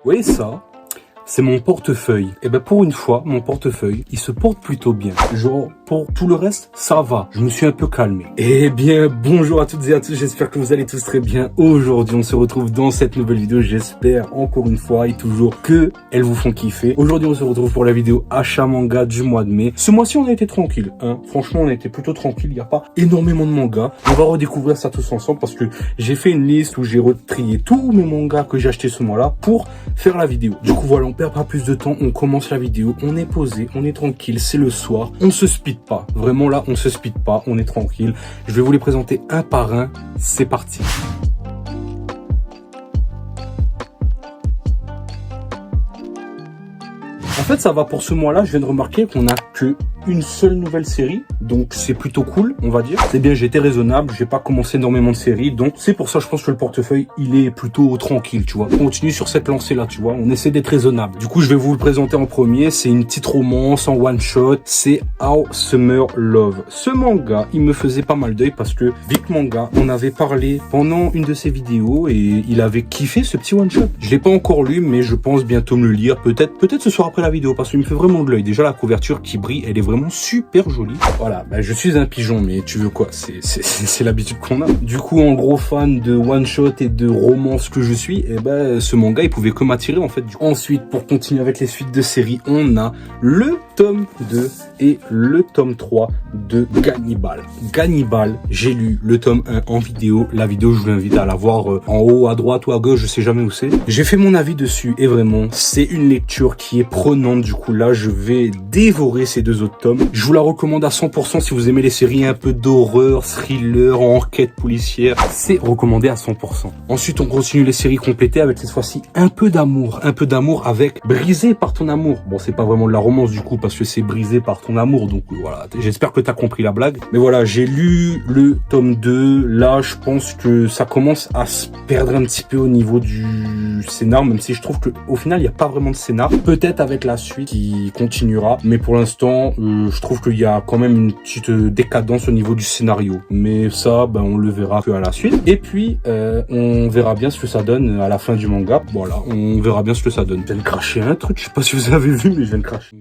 voyez ça? C'est mon portefeuille. Et ben pour une fois, mon portefeuille, il se porte plutôt bien. Genre, pour tout le reste, ça va. Je me suis un peu calmé. Eh bien, bonjour à toutes et à tous. J'espère que vous allez tous très bien. Aujourd'hui, on se retrouve dans cette nouvelle vidéo. J'espère encore une fois et toujours que elles vous font kiffer. Aujourd'hui, on se retrouve pour la vidéo achat manga du mois de mai. Ce mois-ci, on a été tranquille. Hein. Franchement, on a été plutôt tranquille. Il n'y a pas énormément de mangas. On va redécouvrir ça tous ensemble parce que j'ai fait une liste où j'ai retrié tous mes mangas que j'ai achetés ce mois-là pour faire la vidéo. Du coup, voilà, on perd pas plus de temps, on commence la vidéo, on est posé, on est tranquille, c'est le soir, on se speed pas, vraiment là on se speed pas, on est tranquille. Je vais vous les présenter un par un, c'est parti. En fait, ça va pour ce mois-là. Je viens de remarquer qu'on a que une seule nouvelle série, donc c'est plutôt cool, on va dire. C'est bien, j'ai été raisonnable, j'ai pas commencé énormément de séries, donc c'est pour ça je pense que le portefeuille il est plutôt tranquille, tu vois. On continue sur cette lancée-là, tu vois. On essaie d'être raisonnable. Du coup, je vais vous le présenter en premier. C'est une petite romance en one shot. C'est How Summer Love. Ce manga, il me faisait pas mal d'œil parce que Vic Manga, on avait parlé pendant une de ses vidéos et il avait kiffé ce petit one shot. Je l'ai pas encore lu, mais je pense bientôt me le lire. Peut-être ce soir après la vidéo parce qu'il me fait vraiment de l'œil. Déjà la couverture qui brille, elle est vraiment super jolie. Voilà, je suis un pigeon, mais tu veux quoi? C'est l'habitude qu'on a. Du coup, en gros fan de one shot et de romance que je suis, et ce manga il pouvait que m'attirer en fait. Ensuite, pour continuer avec les suites de séries, on a le tome 2 et le tome 3 de Gannibal. Gannibal, j'ai lu le tome 1 en vidéo. La vidéo, je vous invite à la voir en haut, à droite ou à gauche, je sais jamais où c'est. J'ai fait mon avis dessus et vraiment, c'est une lecture qui est prenante. Du coup, là, je vais dévorer ces deux autres tomes. Je vous la recommande à 100% si vous aimez les séries un peu d'horreur, thriller, enquête policière. C'est recommandé à 100%. Ensuite, on continue les séries complétées avec cette fois-ci un peu d'amour. Un peu d'amour avec Brisé par ton amour. Bon, c'est pas vraiment de la romance du coup parce que c'est Brisé par ton amour. Donc voilà, j'espère que t'as compris la blague. Mais voilà, j'ai lu le tome 2. Là, je pense que ça commence à se perdre un petit peu au niveau du scénar, même si je trouve que au final, il n'y a pas vraiment de scénar. Peut-être avec la suite qui continuera. Mais pour l'instant, je trouve qu'il y a quand même une petite décadence au niveau du scénario. Mais ça, on le verra que à la suite. Et puis, on verra bien ce que ça donne à la fin du manga. Voilà, on verra bien ce que ça donne. Je viens de cracher un truc, je sais pas si vous avez vu, mais je viens de cracher.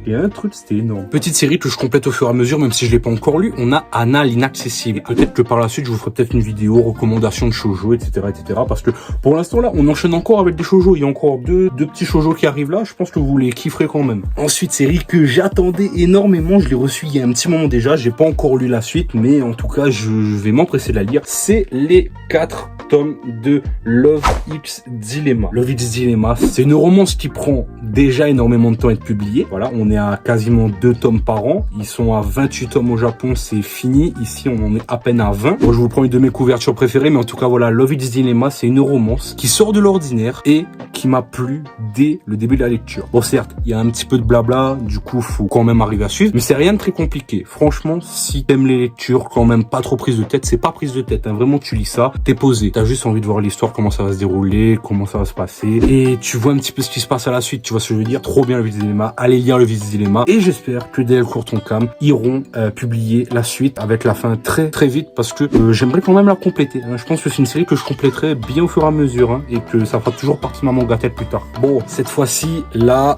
Et un truc, c'était énorme. Petite série que je complète au fur et à mesure, même si je l'ai pas encore lu. On a Anna l'inaccessible. Peut-être que par la suite, je vous ferai peut-être une vidéo, recommandation de shoujo, etc., etc. Parce que pour l'instant, là, on enchaîne encore avec des shoujo. Il y a encore deux petits shoujo qui arrivent là. Je pense que vous les kifferez quand même. Ensuite, série que j'attendais énormément. Je l'ai reçue il y a un petit moment déjà. J'ai pas encore lu la suite, mais en tout cas, je vais m'empresser de la lire. C'est les 4 tomes de Love X Dilemma. Love X Dilemma, c'est une romance qui prend déjà énormément de temps à être publiée. Voilà, on est à quasiment 2 tomes par an. Ils sont à 28 tomes au Japon, c'est fini. Ici, on en est à peine à 20. Bon, je vous prends une de mes couvertures préférées, mais en tout cas, voilà, Love X Dilemma, c'est une romance qui sort de l'ordinaire et qui m'a plu dès le début de la lecture. Bon, certes, il y a un petit peu de blabla, du coup, faut quand même arriver à suivre, mais c'est rien de très compliqué. Franchement, si t'aimes les lectures, quand même pas trop prise de tête, c'est pas prise de tête, hein. Vraiment, tu lis ça, t'es posé. T'as juste envie de voir l'histoire, comment ça va se dérouler, comment ça va se passer, et tu vois un petit peu ce qui se passe à la suite, tu vois ce que je veux dire. Trop bien le Love X Dilemma, allez lire le Love X Dilemma, et j'espère que Delcourt Tonkam iront publier la suite avec la fin très très vite, parce que j'aimerais quand même la compléter, hein. Je pense que c'est une série que je compléterai bien au fur et à mesure, hein, et que ça fera toujours partie de ma manga tête plus tard. Bon, cette fois-ci, là,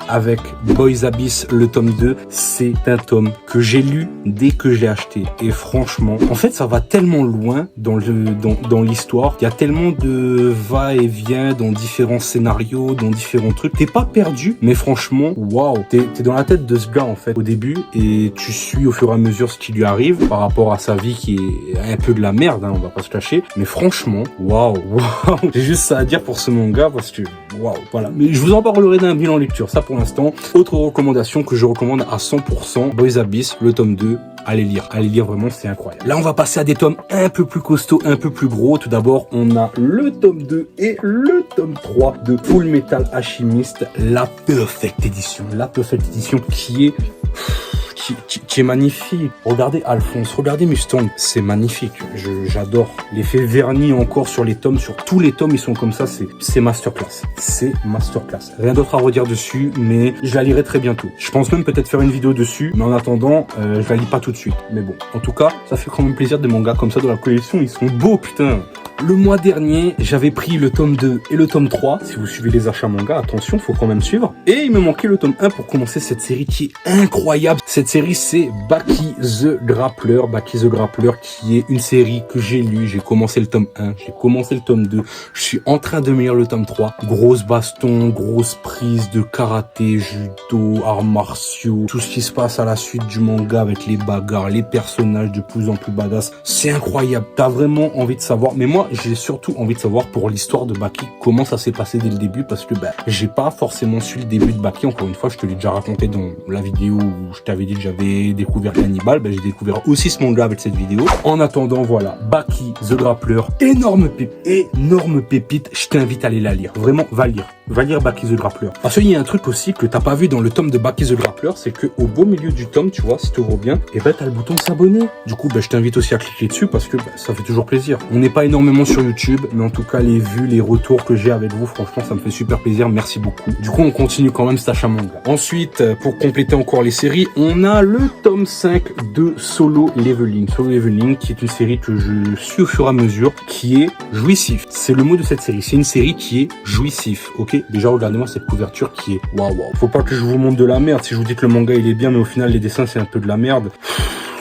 avec Boys Abyss, le tome 2, c'est un tome que j'ai lu dès que je l'ai acheté, et franchement, en fait, ça va tellement loin dans l'histoire, il y a tellement de va-et-vient dans différents scénarios, dans différents trucs, t'es pas perdu, mais franchement, waouh, t'es dans la tête de ce gars en fait au début, et tu suis au fur et à mesure ce qui lui arrive par rapport à sa vie qui est un peu de la merde, hein, on va pas se cacher, mais franchement, waouh, j'ai juste ça à dire pour ce manga parce que waouh, voilà. Mais je vous en parlerai d'un bilan lecture, ça pour l'instant. Autre recommandation que je recommande à 100%, Boys Abyss, le tome 2. Allez lire vraiment, c'est incroyable. Là, on va passer à des tomes un peu plus costauds, un peu plus gros. Tout d'abord, on a le tome 2 et le tome 3 de Full Metal Alchemist, la Perfect Edition. La Perfect Edition qui est magnifique. Regardez Alphonse, regardez Mustang, c'est magnifique. J'adore. L'effet vernis encore sur les tomes, sur tous les tomes, ils sont comme ça, c'est masterclass. C'est masterclass. Rien d'autre à redire dessus, mais je la lirai très bientôt. Je pense même peut-être faire une vidéo dessus, mais en attendant, je la lis pas tout de suite. Mais bon, en tout cas, ça fait quand même plaisir des mangas comme ça dans la collection, ils sont beaux, putain. Le mois dernier, j'avais pris le tome 2 et le tome 3. Si vous suivez les achats manga, attention, faut quand même suivre. Et il me manquait le tome 1 pour commencer cette série qui est incroyable. Cette série, c'est Baki the Grappler. Baki the Grappler qui est une série que j'ai lue. J'ai commencé le tome 1, j'ai commencé le tome 2. Je suis en train de lire le tome 3. Grosse baston, grosse prise de karaté, judo, arts martiaux. Tout ce qui se passe à la suite du manga avec les bagarres, les personnages de plus en plus badass. C'est incroyable. T'as vraiment envie de savoir. Mais moi, j'ai surtout envie de savoir pour l'histoire de Baki, comment ça s'est passé dès le début, parce que j'ai pas forcément su le début de Baki. Encore une fois, je te l'ai déjà raconté dans la vidéo où je t'avais dit que j'avais découvert Cannibal. J'ai découvert aussi ce manga avec cette vidéo. En attendant, voilà, Baki the Grappler, énorme pépite. Je t'invite à aller la lire. Vraiment, va lire Baki the Grappler. Parce qu'il y a un truc aussi que t'as pas vu dans le tome de Baki the Grappler, c'est que au beau milieu du tome, tu vois, si tu ouvres bien, et t'as le bouton s'abonner. Du coup, je t'invite aussi à cliquer dessus parce que ça fait toujours plaisir. On n'est pas énormément sur YouTube, mais en tout cas, les vues, les retours que j'ai avec vous, franchement, ça me fait super plaisir. Merci beaucoup. Du coup, on continue quand même cet achat manga. Ensuite, pour compléter encore les séries, on a le tome 5 de Solo Leveling. Solo Leveling, qui est une série que je suis au fur et à mesure, qui est jouissif. C'est le mot de cette série. C'est une série qui est jouissif, ok? Déjà, regardez-moi cette couverture qui est waouh. Faut pas que je vous montre de la merde. Si je vous dis que le manga, il est bien, mais au final, les dessins, c'est un peu de la merde.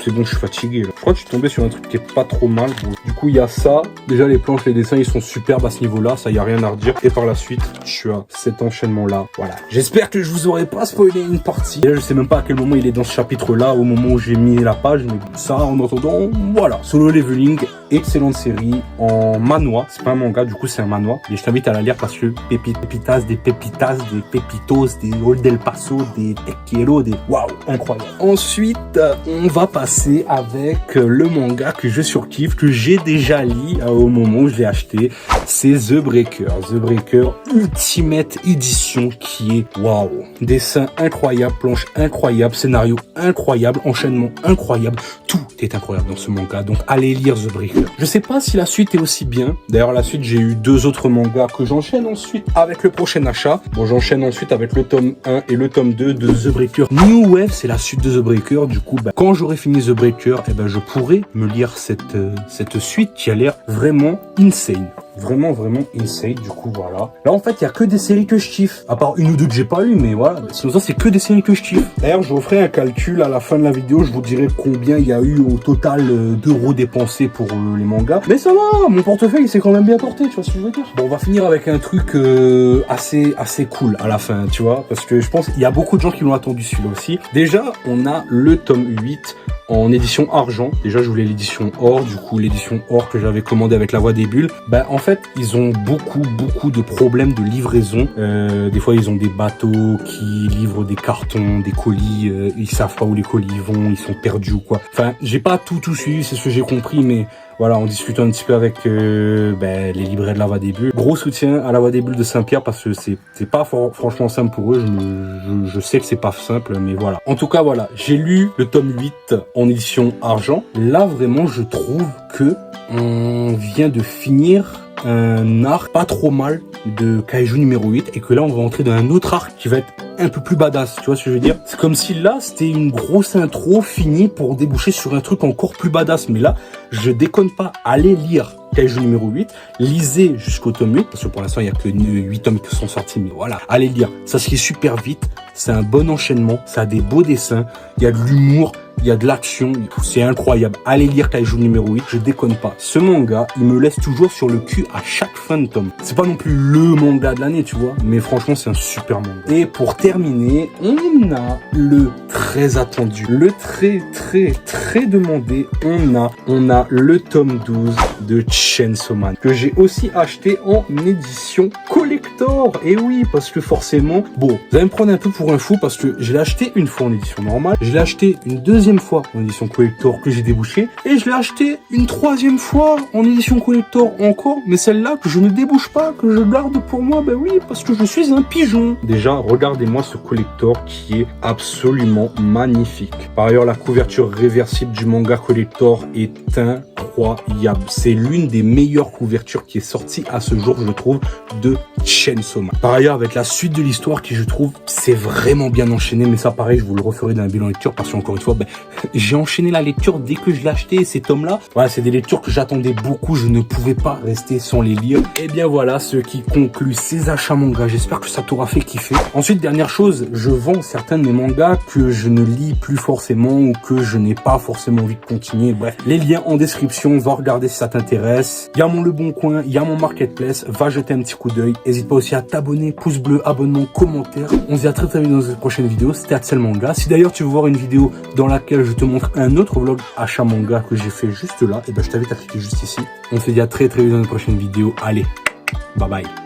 C'est bon, je suis fatigué là. Je crois que je suis tombé sur un truc qui est pas trop mal. Bon, du coup, il y a ça. Déjà, les planches, les dessins, ils sont superbes à ce niveau-là. Ça, y a rien à redire. Et par la suite, tu as cet enchaînement-là. Voilà. J'espère que je vous aurais pas spoilé une partie. Et là, je sais même pas à quel moment il est dans ce chapitre-là, au moment où j'ai mis la page. Mais ça, en attendant, voilà. Solo Leveling, excellente série en manhwa. C'est pas un manga, du coup, c'est un manhwa. Et je t'invite à la lire parce que pépitas, des pépitos, des Old El Paso, des Tequiero, des waouh, incroyable. Ensuite, on va passer avec le manga que je surkiffe, que j'ai déjà lu au moment où je l'ai acheté. C'est The Breaker. The Breaker Ultimate Edition qui est waouh. Dessin incroyable, planche incroyable, scénario incroyable, enchaînement incroyable. Tout est incroyable dans ce manga. Donc allez lire The Breaker. Je sais pas si la suite est aussi bien. D'ailleurs la suite, j'ai eu 2 autres mangas que j'enchaîne ensuite avec le prochain achat. Bon, j'enchaîne ensuite avec le tome 1 et le tome 2 de The Breaker. New Wave, c'est la suite de The Breaker. Du coup, quand j'aurai fini The Breaker, je pourrais me lire cette suite qui a l'air vraiment insane. Vraiment insane, du coup, voilà. Là, en fait, il y a que des séries que je kiffe. À part une ou deux que j'ai pas eu, mais voilà. Sinon, ça, c'est que des séries que je kiffe. D'ailleurs, je vous ferai un calcul à la fin de la vidéo. Je vous dirai combien il y a eu au total d'euros dépensés pour les mangas. Mais ça va, mon portefeuille, il s'est quand même bien porté, tu vois ce que je veux dire. Bon, on va finir avec un truc assez cool à la fin, tu vois. Parce que je pense qu'il y a beaucoup de gens qui l'ont attendu, celui-là aussi. Déjà, on a le tome 8 en édition argent. Déjà, je voulais l'édition or. Du coup, l'édition or que j'avais commandé avec La Voix des Bulles. En fait, ils ont beaucoup de problèmes de livraison. Des fois, ils ont des bateaux qui livrent des cartons, des colis. Ils savent pas où les colis vont. Ils sont perdus ou quoi. Enfin, j'ai pas tout suivi, c'est ce que j'ai compris, mais voilà, en discutant un petit peu avec les libraires de La Voix des Bulles. Gros soutien à La Voix des Bulles de Saint-Pierre parce que c'est pas franchement simple pour eux. Je sais que c'est pas simple, mais voilà. En tout cas, voilà, j'ai lu le tome 8 en édition argent. Là, vraiment, je trouve que on vient de finir un arc pas trop mal de Kaiju numéro 8 et que là on va entrer dans un autre arc qui va être un peu plus badass, tu vois ce que je veux dire? C'est comme si là c'était une grosse intro finie pour déboucher sur un truc encore plus badass, mais là je déconne pas, allez lire Kaiju numéro 8, lisez jusqu'au tome 8 parce que pour l'instant il y a que 8 tomes qui sont sortis, mais voilà, allez lire, ça se lit super vite, c'est un bon enchaînement, ça a des beaux dessins, il y a de l'humour, il y a de l'action, c'est incroyable. Allez lire Kaiju numéro 8, je déconne pas. Ce manga, il me laisse toujours sur le cul à chaque fin de tome. C'est pas non plus le manga de l'année, tu vois, mais franchement, c'est un super manga. Et pour terminer, on a le très attendu, le très demandé, on a le tome 12 de Chainsaw Man, que j'ai aussi acheté en édition collector. Et oui, parce que forcément, bon, vous allez me prendre un peu pour un fou parce que je l'ai acheté une fois en édition normale, je l'ai acheté une deuxième fois en édition collector que j'ai débouché, et je l'ai acheté une troisième fois en édition collector encore, mais celle-là que je ne débouche pas, que je garde pour moi, oui, parce que je suis un pigeon. Déjà, regardez-moi ce collector qui est absolument magnifique. Par ailleurs, la couverture réversible du manga collector est incroyable. incroyable. C'est l'une des meilleures couvertures qui est sortie à ce jour, je trouve, de Chainsaw Man. Par ailleurs, avec la suite de l'histoire qui, je trouve, c'est vraiment bien enchaîné, mais ça, pareil, je vous le referai dans un bilan lecture parce qu'encore une fois, j'ai enchaîné la lecture dès que je l'ai acheté. Ces tomes-là, voilà, c'est des lectures que j'attendais beaucoup. Je ne pouvais pas rester sans les lire. Et bien voilà, ce qui conclut ces achats manga. J'espère que ça t'aura fait kiffer. Ensuite, dernière chose, je vends certains de mes mangas que je ne lis plus forcément ou que je n'ai pas forcément envie de continuer. Bref, les liens en description, va regarder si ça t'intéresse. Il y a mon Le Bon Coin, il y a mon Marketplace, va jeter un petit coup d'œil. N'hésite pas aussi à t'abonner, pouce bleu, abonnement, commentaire. On se dit à très vite dans une prochaine vidéo. C'était Axel Manga. Si d'ailleurs tu veux voir une vidéo dans laquelle je te montre un autre vlog achat manga que j'ai fait juste là, et je t'invite à cliquer juste ici. On se dit à très vite dans une prochaine vidéo. Allez, bye bye.